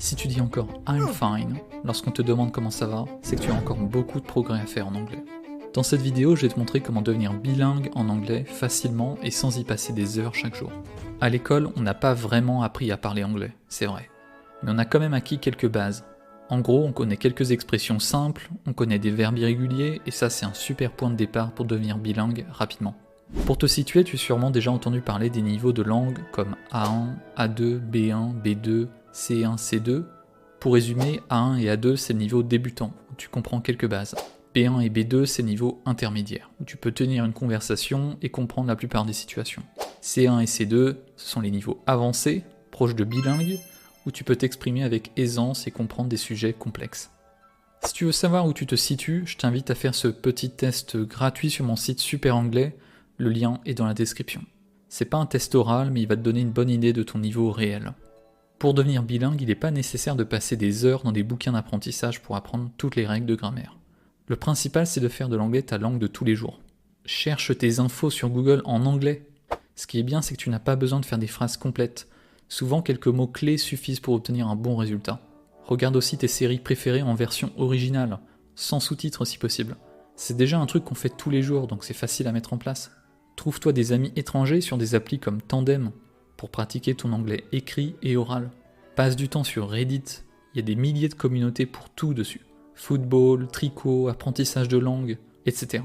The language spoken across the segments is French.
Si tu dis encore I'm fine lorsqu'on te demande comment ça va, c'est que tu as encore beaucoup de progrès à faire en anglais. Dans cette vidéo, je vais te montrer comment devenir bilingue en anglais facilement et sans y passer des heures chaque jour. À l'école, on n'a pas vraiment appris à parler anglais, c'est vrai. Mais on a quand même acquis quelques bases. En gros, on connaît quelques expressions simples, on connaît des verbes irréguliers, et ça c'est un super point de départ pour devenir bilingue rapidement. Pour te situer, tu as sûrement déjà entendu parler des niveaux de langue comme A1, A2, B1, B2, C1, C2. Pour résumer, A1 et A2 c'est le niveau débutant, où tu comprends quelques bases. B1 et B2 c'est le niveau intermédiaire, où tu peux tenir une conversation et comprendre la plupart des situations. C1 et C2, ce sont les niveaux avancés, proches de bilingue, où tu peux t'exprimer avec aisance et comprendre des sujets complexes. Si tu veux savoir où tu te situes, je t'invite à faire ce petit test gratuit sur mon site Super Anglais, le lien est dans la description. C'est pas un test oral, mais il va te donner une bonne idée de ton niveau réel. Pour devenir bilingue, il n'est pas nécessaire de passer des heures dans des bouquins d'apprentissage pour apprendre toutes les règles de grammaire. Le principal, c'est de faire de l'anglais ta langue de tous les jours. Cherche tes infos sur Google en anglais. Ce qui est bien, c'est que tu n'as pas besoin de faire des phrases complètes. Souvent, quelques mots-clés suffisent pour obtenir un bon résultat. Regarde aussi tes séries préférées en version originale, sans sous-titres si possible. C'est déjà un truc qu'on fait tous les jours, donc c'est facile à mettre en place. Trouve-toi des amis étrangers sur des applis comme Tandem, pour pratiquer ton anglais écrit et oral. Passe du temps sur Reddit, il y a des milliers de communautés pour tout dessus. Football, tricot, apprentissage de langue, etc.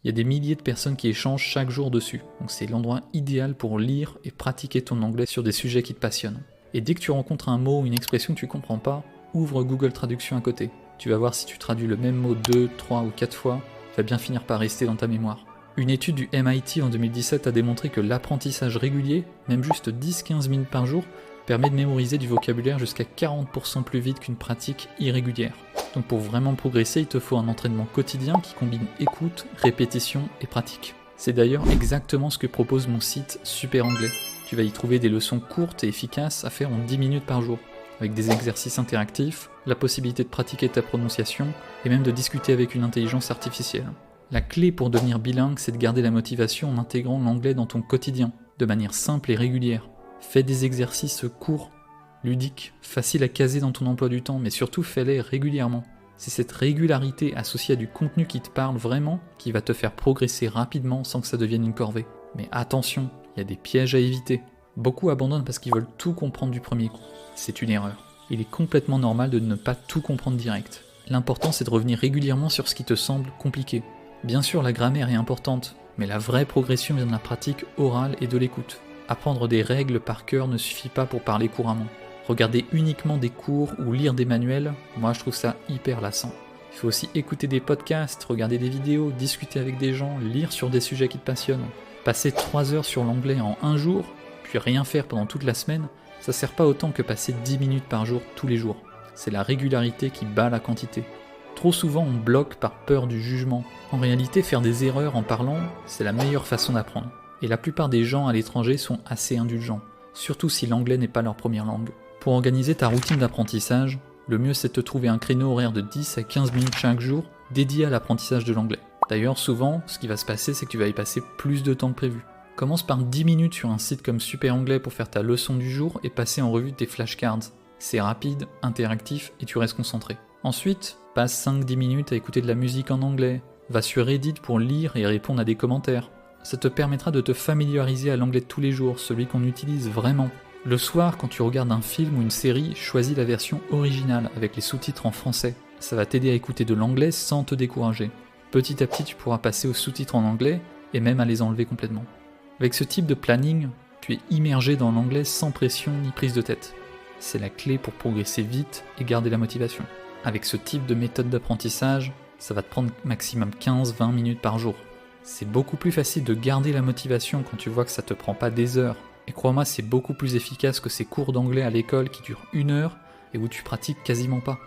Il y a des milliers de personnes qui échangent chaque jour dessus, donc c'est l'endroit idéal pour lire et pratiquer ton anglais sur des sujets qui te passionnent. Et dès que tu rencontres un mot ou une expression que tu comprends pas, ouvre Google Traduction à côté. Tu vas voir si tu traduis le même mot 2, 3 ou 4 fois, il va bien finir par rester dans ta mémoire. Une étude du MIT en 2017 a démontré que l'apprentissage régulier, même juste 10-15 minutes par jour, permet de mémoriser du vocabulaire jusqu'à 40% plus vite qu'une pratique irrégulière. Donc pour vraiment progresser, il te faut un entraînement quotidien qui combine écoute, répétition et pratique. C'est d'ailleurs exactement ce que propose mon site Super Anglais. Tu vas y trouver des leçons courtes et efficaces à faire en 10 minutes par jour, avec des exercices interactifs, la possibilité de pratiquer ta prononciation et même de discuter avec une intelligence artificielle. La clé pour devenir bilingue, c'est de garder la motivation en intégrant l'anglais dans ton quotidien, de manière simple et régulière. Fais des exercices courts, ludiques, faciles à caser dans ton emploi du temps, mais surtout fais-les régulièrement. C'est cette régularité associée à du contenu qui te parle vraiment qui va te faire progresser rapidement sans que ça devienne une corvée. Mais attention, il y a des pièges à éviter. Beaucoup abandonnent parce qu'ils veulent tout comprendre du premier coup. C'est une erreur. Il est complètement normal de ne pas tout comprendre direct. L'important c'est de revenir régulièrement sur ce qui te semble compliqué. Bien sûr, la grammaire est importante, mais la vraie progression vient de la pratique orale et de l'écoute. Apprendre des règles par cœur ne suffit pas pour parler couramment. Regarder uniquement des cours ou lire des manuels, moi je trouve ça hyper lassant. Il faut aussi écouter des podcasts, regarder des vidéos, discuter avec des gens, lire sur des sujets qui te passionnent. Passer 3 heures sur l'anglais en un jour, puis rien faire pendant toute la semaine, ça sert pas autant que passer 10 minutes par jour tous les jours. C'est la régularité qui bat la quantité. Trop souvent on bloque par peur du jugement. En réalité, faire des erreurs en parlant, c'est la meilleure façon d'apprendre. Et la plupart des gens à l'étranger sont assez indulgents, surtout si l'anglais n'est pas leur première langue. Pour organiser ta routine d'apprentissage, le mieux c'est de te trouver un créneau horaire de 10 à 15 minutes chaque jour dédié à l'apprentissage de l'anglais. D'ailleurs, souvent, ce qui va se passer, c'est que tu vas y passer plus de temps que prévu. Commence par 10 minutes sur un site comme Super Anglais pour faire ta leçon du jour et passer en revue tes flashcards. C'est rapide, interactif et tu restes concentré. Ensuite, passe 5-10 minutes à écouter de la musique en anglais. Va sur Reddit pour lire et répondre à des commentaires. Ça te permettra de te familiariser à l'anglais de tous les jours, celui qu'on utilise vraiment. Le soir, quand tu regardes un film ou une série, choisis la version originale avec les sous-titres en français. Ça va t'aider à écouter de l'anglais sans te décourager. Petit à petit, tu pourras passer aux sous-titres en anglais et même à les enlever complètement. Avec ce type de planning, tu es immergé dans l'anglais sans pression ni prise de tête. C'est la clé pour progresser vite et garder la motivation. Avec ce type de méthode d'apprentissage, ça va te prendre maximum 15-20 minutes par jour. C'est beaucoup plus facile de garder la motivation quand tu vois que ça te prend pas des heures. Et crois-moi, c'est beaucoup plus efficace que ces cours d'anglais à l'école qui durent 1 heure et où tu pratiques quasiment pas.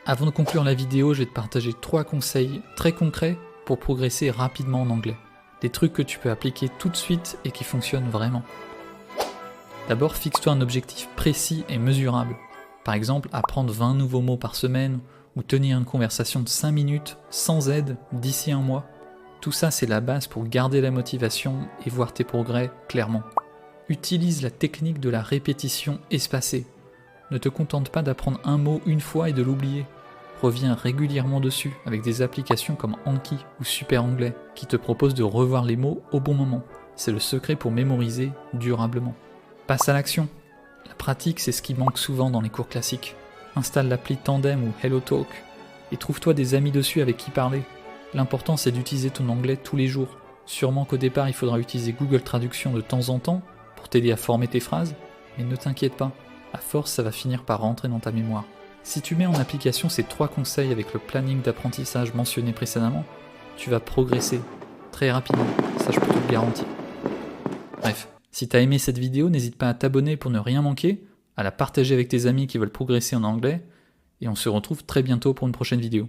Avant de conclure la vidéo, je vais te partager 3 conseils très concrets pour progresser rapidement en anglais. Des trucs que tu peux appliquer tout de suite et qui fonctionnent vraiment. D'abord, fixe-toi un objectif précis et mesurable. Par exemple, apprendre 20 nouveaux mots par semaine ou tenir une conversation de 5 minutes sans aide d'ici 1 mois. Tout ça, c'est la base pour garder la motivation et voir tes progrès clairement. Utilise la technique de la répétition espacée. Ne te contente pas d'apprendre un mot une fois et de l'oublier. Reviens régulièrement dessus avec des applications comme Anki ou Super Anglais qui te proposent de revoir les mots au bon moment. C'est le secret pour mémoriser durablement. Passe à l'action. La pratique, c'est ce qui manque souvent dans les cours classiques. Installe l'appli Tandem ou HelloTalk et trouve-toi des amis dessus avec qui parler. L'important, c'est d'utiliser ton anglais tous les jours. Sûrement qu'au départ, il faudra utiliser Google Traduction de temps en temps pour t'aider à former tes phrases, mais ne t'inquiète pas, à force, ça va finir par rentrer dans ta mémoire. Si tu mets en application ces 3 conseils avec le planning d'apprentissage mentionné précédemment, tu vas progresser très rapidement, ça je peux te le garantir. Bref, si t'as aimé cette vidéo, n'hésite pas à t'abonner pour ne rien manquer, à la partager avec tes amis qui veulent progresser en anglais, et on se retrouve très bientôt pour une prochaine vidéo.